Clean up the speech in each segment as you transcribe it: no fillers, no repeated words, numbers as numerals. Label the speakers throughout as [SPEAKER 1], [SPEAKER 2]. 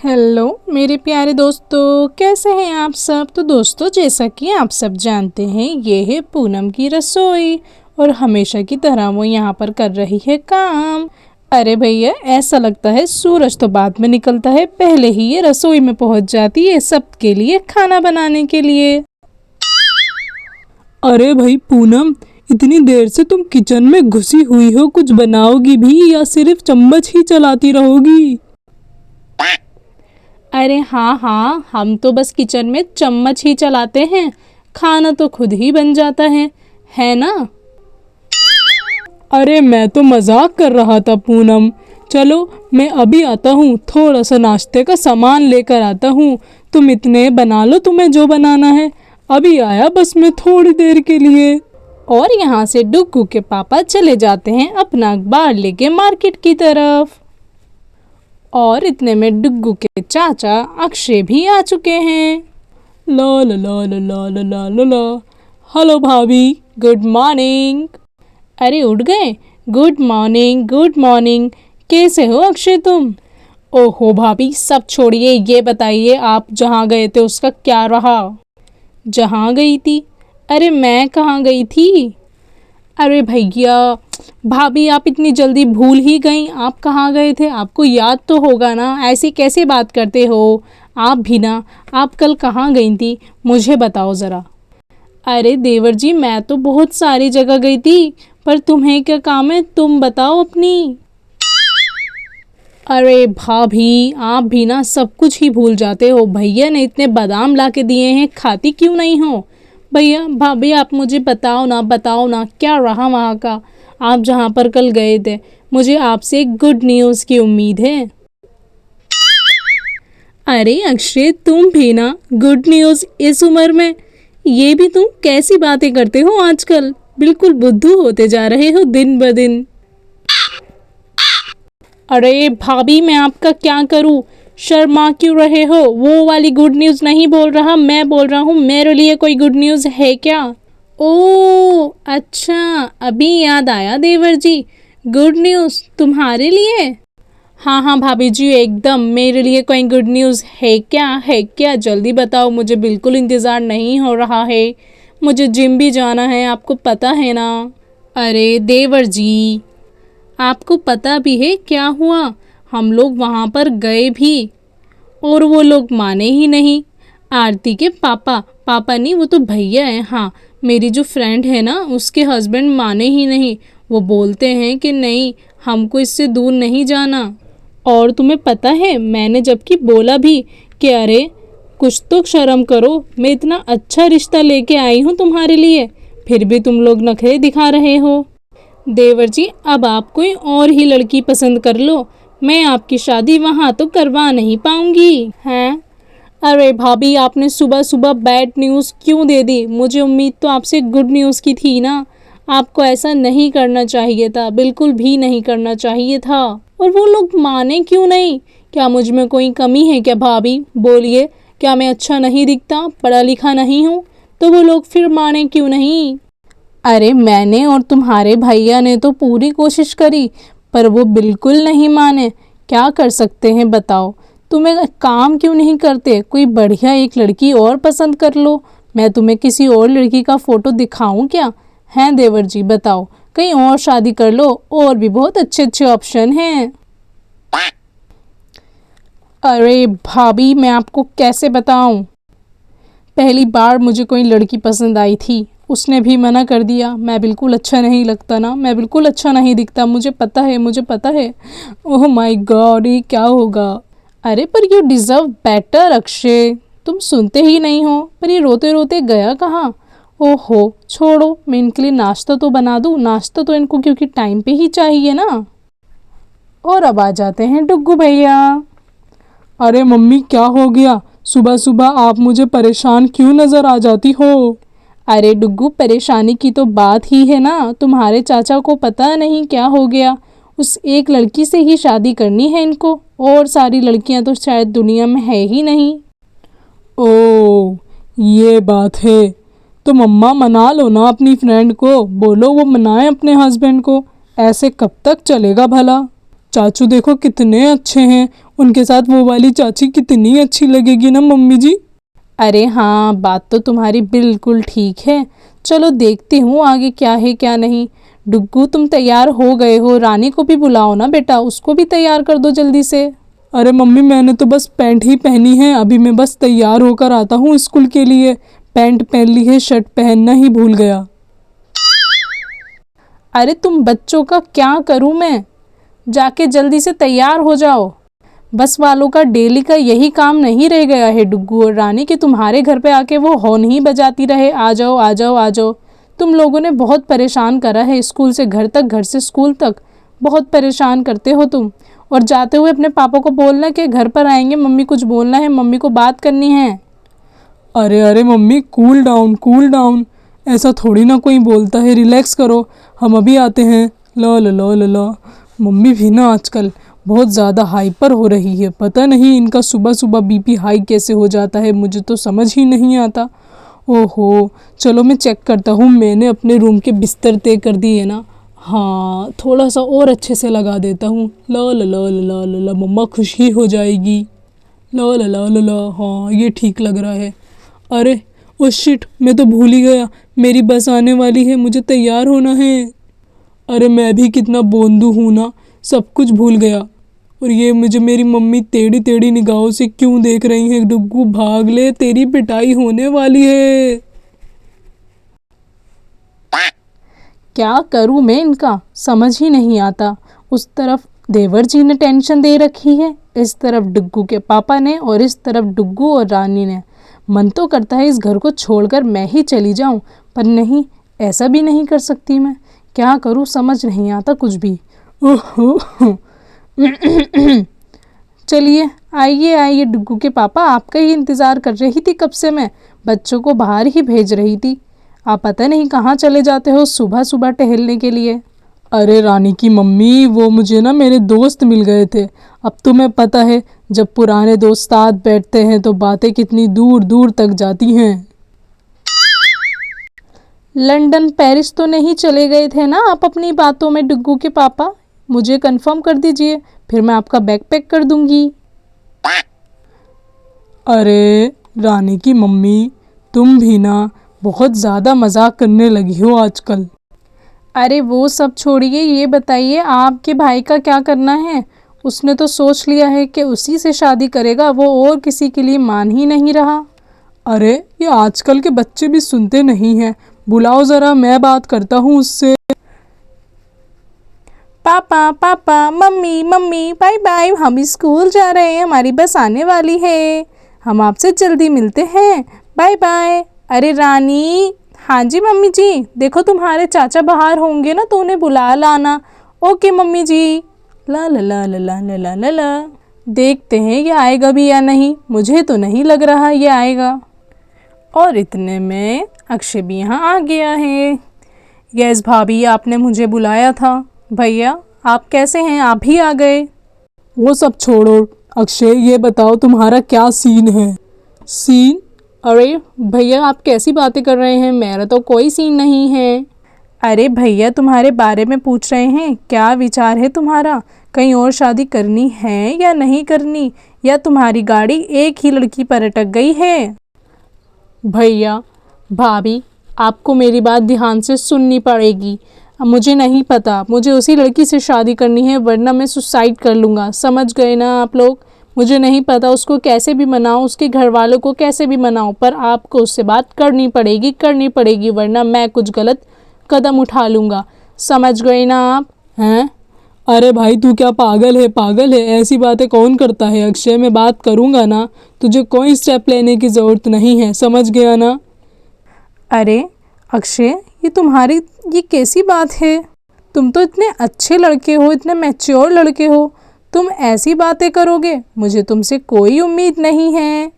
[SPEAKER 1] Hello मेरे प्यारे दोस्तों, कैसे हैं आप सब। तो दोस्तों, जैसा कि आप सब जानते हैं, ये है पूनम की रसोई और हमेशा की तरह वो यहाँ पर कर रही है काम। अरे भैया, ऐसा लगता है सूरज तो बाद में निकलता है, पहले ही ये रसोई में पहुँच जाती है सबके लिए खाना बनाने के लिए।
[SPEAKER 2] अरे भाई पूनम, इतनी देर से तुम किचन में घुसी हुई हो, कुछ बनाओगी भी या सिर्फ चम्मच ही चलाती रहोगी?
[SPEAKER 1] अरे हाँ हाँ, हम तो बस किचन में चम्मच ही चलाते हैं, खाना तो खुद ही बन जाता है ना।
[SPEAKER 2] अरे मैं तो मजाक कर रहा था पूनम। चलो मैं अभी आता हूँ, थोड़ा सा नाश्ते का सामान लेकर आता हूँ। तुम इतने बना लो, तुम्हें जो बनाना है। अभी आया बस मैं थोड़ी देर के लिए।
[SPEAKER 1] और यहाँ से डुग्गू के पापा चले जाते हैं अपना अखबार लेके मार्केट की तरफ। और इतने में डुग्गू के चाचा अक्षय भी आ चुके हैं।
[SPEAKER 2] ला ला ला ला ला ला ला ला ला। हेलो भाभी, गुड मॉर्निंग।
[SPEAKER 1] अरे उठ गए। Good morning good morning. कैसे हो अक्षय तुम। ओहो भाभी, सब छोड़िए, ये बताइए आप जहाँ गए थे उसका क्या रहा। जहाँ गई थी? अरे मैं कहाँ गई थी। अरे भैया, भाभी आप इतनी जल्दी भूल ही गई। आप कहाँ गए थे, आपको याद तो होगा ना। ऐसी कैसे बात करते हो आप भी ना। आप कल कहाँ गई थी, मुझे बताओ ज़रा। अरे देवर जी, मैं तो बहुत सारी जगह गई थी, पर तुम्हें क्या काम है, तुम बताओ अपनी। अरे भाभी, आप भी ना सब कुछ ही भूल जाते हो। भैया ने इतने बादाम ला के दिए हैं, खाती क्यों नहीं हो। भैया भाभी, आप मुझे बताओ ना क्या रहा वहाँ का। आप जहाँ पर कल गए थे, मुझे आपसे एक गुड न्यूज़ की उम्मीद है। अरे अक्षय, तुम भी ना गुड न्यूज़ इस उम्र में, ये भी तुम कैसी बातें करते हो आजकल। बिल्कुल बुद्धू होते जा रहे हो दिन ब दिन। अरे भाभी, मैं आपका क्या करूँ, शर्मा क्यों रहे हो। वो वाली गुड न्यूज़ नहीं बोल रहा, मैं बोल रहा हूँ मेरे लिए कोई गुड न्यूज़ है क्या। ओह अच्छा, अभी याद आया देवर जी, गुड न्यूज़ तुम्हारे लिए। हाँ हाँ भाभी जी, एकदम मेरे लिए कोई गुड न्यूज़ है क्या, जल्दी बताओ, मुझे बिल्कुल इंतज़ार नहीं हो रहा है। मुझे जिम भी जाना है, आपको पता है ना। अरे देवर जी, आपको पता भी है क्या हुआ। हम लोग वहाँ पर गए भी और वो लोग माने ही नहीं। आरती के पापा, पापा नहीं, वो तो भैया हैं। हाँ, मेरी जो फ्रेंड है ना, उसके हस्बैंड माने ही नहीं। वो बोलते हैं कि नहीं, हमको इससे दूर नहीं जाना। और तुम्हें पता है, मैंने जबकि बोला भी कि अरे कुछ तो शर्म करो, मैं इतना अच्छा रिश्ता लेके आई हूँ तुम्हारे लिए, फिर भी तुम लोग नखरे दिखा रहे हो। देवर जी, अब आप कोई और ही लड़की पसंद कर लो, मैं आपकी शादी वहाँ तो करवा नहीं पाऊंगी। हैं? अरे भाभी, आपने सुबह सुबह बैड न्यूज़ क्यों दे दी। मुझे उम्मीद तो आपसे गुड न्यूज़ की थी ना। आपको ऐसा नहीं करना चाहिए था, बिल्कुल भी नहीं करना चाहिए था। और वो लोग माने क्यों नहीं। क्या मुझ में कोई कमी है क्या भाभी, बोलिए। क्या मैं अच्छा नहीं दिखता, पढ़ा लिखा नहीं हूँ, तो वो लोग फिर माने क्यों नहीं। अरे मैंने और तुम्हारे भैया ने तो पूरी कोशिश करी, पर वो बिल्कुल नहीं माने। क्या कर सकते हैं बताओ। तुम्हें काम क्यों नहीं करते, कोई बढ़िया एक लड़की और पसंद कर लो। मैं तुम्हें किसी और लड़की का फ़ोटो दिखाऊं क्या। हैं देवर जी, बताओ, कहीं और शादी कर लो, और भी बहुत अच्छे अच्छे ऑप्शन हैं। अरे भाभी, मैं आपको कैसे बताऊं। पहली बार मुझे कोई लड़की पसंद आई थी, उसने भी मना कर दिया। मैं बिल्कुल अच्छा नहीं लगता ना, मैं बिल्कुल अच्छा नहीं दिखता, मुझे पता है, मुझे पता है। ओह माय गॉड, ये क्या होगा। अरे पर यू डिज़र्व बेटर अक्षय, तुम सुनते ही नहीं हो। पर ये रोते रोते गया कहाँ। ओहो छोड़ो, मैं इनके लिए नाश्ता तो बना दूँ। नाश्ता तो इनको क्योंकि टाइम पे ही चाहिए ना। और अब आ जाते हैं डुग्गू भैया।
[SPEAKER 2] अरे मम्मी, क्या हो गया, सुबह सुबह आप मुझे परेशान क्यों नज़र आ जाती हो?
[SPEAKER 1] अरे डुग्गू, परेशानी की तो बात ही है ना। तुम्हारे चाचा को पता नहीं क्या हो गया, उस एक लड़की से ही शादी करनी है इनको, और सारी लड़कियां तो शायद दुनिया में है ही नहीं।
[SPEAKER 2] ओह, ये बात है। तो मम्मा मना लो ना अपनी फ्रेंड को, बोलो वो मनाए अपने हस्बैंड को। ऐसे कब तक चलेगा भला। चाचू देखो कितने अच्छे हैं, उनके साथ वो वाली चाची कितनी अच्छी लगेगी ना मम्मी जी।
[SPEAKER 1] अरे हाँ, बात तो तुम्हारी बिल्कुल ठीक है। चलो देखती हूँ आगे क्या है क्या नहीं। डुग्गू तुम तैयार हो गए हो, रानी को भी बुलाओ ना बेटा, उसको भी तैयार कर दो जल्दी से।
[SPEAKER 2] अरे मम्मी मैंने तो बस पैंट ही पहनी है, अभी मैं बस तैयार होकर आता हूँ स्कूल के लिए। पैंट पहन ली है, शर्ट पहनना ही भूल गया।
[SPEAKER 1] अरे तुम बच्चों का क्या करूँ मैं, जाके जल्दी से तैयार हो जाओ। बस वालों का डेली का यही काम नहीं रह गया है डुग्गू और रानी कि तुम्हारे घर पे आके वो हॉर्न ही बजाती रहे, आ जाओ आ जाओ आ जाओ। तुम लोगों ने बहुत परेशान करा है, स्कूल से घर तक, घर से स्कूल तक बहुत परेशान करते हो तुम। और जाते हुए अपने पापा को बोलना कि घर पर आएंगे, मम्मी कुछ बोलना है, मम्मी को बात करनी है।
[SPEAKER 2] अरे अरे mummy cool down cool down, ऐसा थोड़ी ना कोई बोलता है, रिलैक्स करो, हम अभी आते हैं। ला ला ला ला ला। मम्मी भी ना आजकल बहुत ज़्यादा हाइपर हो रही है, पता नहीं इनका सुबह सुबह बीपी हाई कैसे हो जाता है, मुझे तो समझ ही नहीं आता। ओहो, चलो मैं चेक करता हूँ, मैंने अपने रूम के बिस्तर तय कर दिए ना। हाँ, थोड़ा सा और अच्छे से लगा देता हूँ। ला ला ला ला ला ला ला, मम्मा खुश ही हो जाएगी। ला ला ला ला ला, हाँ ये ठीक लग रहा है। अरे ओ शिट, मैं तो भूल ही गया, मेरी बस आने वाली है, मुझे तैयार होना है। अरे मैं भी कितना बोंदू हूँ ना, सब कुछ भूल गया। और ये मुझे मेरी मम्मी टेढ़ी टेढ़ी निगाहों से क्यों देख रही है। डुग्गू भाग ले, तेरी पिटाई होने वाली है।
[SPEAKER 1] क्या करूँ मैं इनका, समझ ही नहीं आता। उस तरफ देवर जी ने टेंशन दे रखी है, इस तरफ डुग्गू के पापा ने, और इस तरफ डुग्गू और रानी ने। मन तो करता है इस घर को छोड़कर मैं ही चली जाऊं, पर नहीं, ऐसा भी नहीं कर सकती मैं। क्या करूं समझ नहीं आता कुछ भी। ओहो चलिए आइए आइए डुग्गू के पापा, आपका ही इंतज़ार कर रही थी कब से मैं, बच्चों को बाहर ही भेज रही थी। आप पता नहीं कहाँ चले जाते हो सुबह सुबह टहलने के लिए।
[SPEAKER 2] अरे रानी की मम्मी, वो मुझे ना मेरे दोस्त मिल गए थे। अब तुम्हें पता है, जब पुराने दोस्त साथ बैठते हैं तो बातें कितनी दूर दूर तक जाती हैं।
[SPEAKER 1] लंदन पेरिस तो नहीं चले गए थे ना आप अपनी बातों में डुग्गू के पापा, मुझे कंफर्म कर दीजिए, फिर मैं आपका बैग पैक कर दूंगी।
[SPEAKER 2] अरे रानी की मम्मी, तुम भी ना बहुत ज़्यादा मजाक करने लगी हो आजकल।
[SPEAKER 1] अरे वो सब छोड़िए, ये बताइए आपके भाई का क्या करना है। उसने तो सोच लिया है कि उसी से शादी करेगा, वो और किसी के लिए मान ही नहीं रहा।
[SPEAKER 2] अरे ये आजकल के बच्चे भी सुनते नहीं हैं, बुलाओ ज़रा, मैं बात करता हूँ उससे।
[SPEAKER 1] पापा पापा, मम्मी मम्मी, बाय बाय, हम स्कूल जा रहे हैं, हमारी बस आने वाली है, हम आपसे जल्दी मिलते हैं, बाय बाय। अरे रानी, हाँ जी मम्मी जी, देखो तुम्हारे चाचा बाहर होंगे ना तो उन्हें बुला लाना। ओके मम्मी जी। ला ला ला ला ला ला ला ला ला। देखते हैं ये आएगा भी या नहीं, मुझे तो नहीं लग रहा ये आएगा। और इतने में अक्षय भी यहाँ आ गया है। यस भाभी, आपने मुझे बुलाया था। भैया आप कैसे हैं, आप भी आ गए।
[SPEAKER 2] वो सब छोड़ो अक्षय, ये बताओ तुम्हारा क्या सीन है। सीन?
[SPEAKER 1] अरे भैया आप कैसी बातें कर रहे हैं, मेरा तो कोई सीन नहीं है। अरे भैया तुम्हारे बारे में पूछ रहे हैं, क्या विचार है तुम्हारा, कहीं और शादी करनी है या नहीं करनी, या तुम्हारी गाड़ी एक ही लड़की पर अटक गई है। भैया भाभी, आपको मेरी बात ध्यान से सुननी पड़ेगी। मुझे नहीं पता, मुझे उसी लड़की से शादी करनी है, वरना मैं सुसाइड कर लूँगा, समझ गए ना आप लोग। मुझे नहीं पता उसको कैसे भी मनाऊं, उसके घर वालों को कैसे भी मनाऊं, पर आपको उससे बात करनी पड़ेगी, वरना मैं कुछ गलत कदम उठा लूँगा, समझ गए ना आप।
[SPEAKER 2] हैं? अरे भाई तू क्या पागल है, ऐसी बातें कौन करता है। अक्षय मैं बात करूँगा ना, तुझे कोई स्टेप लेने की ज़रूरत नहीं है, समझ गया ना।
[SPEAKER 1] अरे अक्षय, ये तुम्हारी ये कैसी बात है, तुम तो इतने अच्छे लड़के हो, इतने मैच्योर लड़के हो, तुम ऐसी बातें करोगे, मुझे तुमसे कोई उम्मीद नहीं है।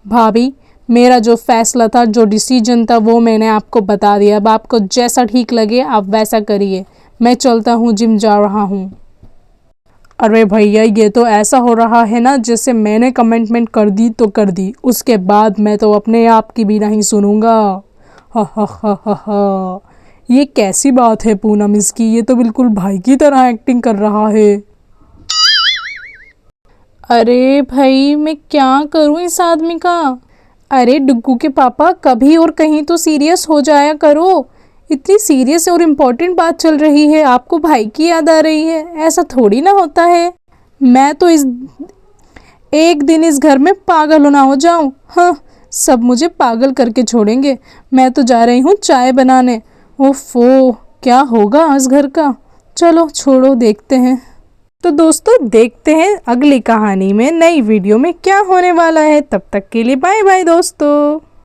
[SPEAKER 1] भाभी मेरा जो फैसला था, जो डिसीजन था, वो मैंने आपको बता दिया, अब आपको जैसा ठीक लगे आप वैसा करिए। मैं चलता हूँ, जिम जा रहा हूँ। अरे भैया ये तो ऐसा हो रहा है ना जैसे मैंने कमिटमेंट कर दी तो कर दी, उसके बाद मैं तो अपने आप की भी नहीं सुनूंगा। हा हा हा हा हा। ये कैसी बात है पूनम इसकी, ये तो बिल्कुल भाई की तरह एक्टिंग कर रहा है। अरे भाई मैं क्या करूं इस आदमी का। अरे डुग्गू के पापा, कभी और कहीं तो सीरियस हो जाया करो। इतनी सीरियस और इम्पोर्टेंट बात चल रही है, आपको भाई की याद आ रही है, ऐसा थोड़ी ना होता है। मैं तो इस एक दिन इस घर में पागल ना हो जाऊं। हाँ, सब मुझे पागल करके छोड़ेंगे। मैं तो जा रही हूँ चाय बनाने। ओफो, क्या होगा आज घर का। चलो छोड़ो, देखते हैं। तो दोस्तों, देखते हैं अगली कहानी में, नई वीडियो में क्या होने वाला है। तब तक के लिए बाय बाय दोस्तों।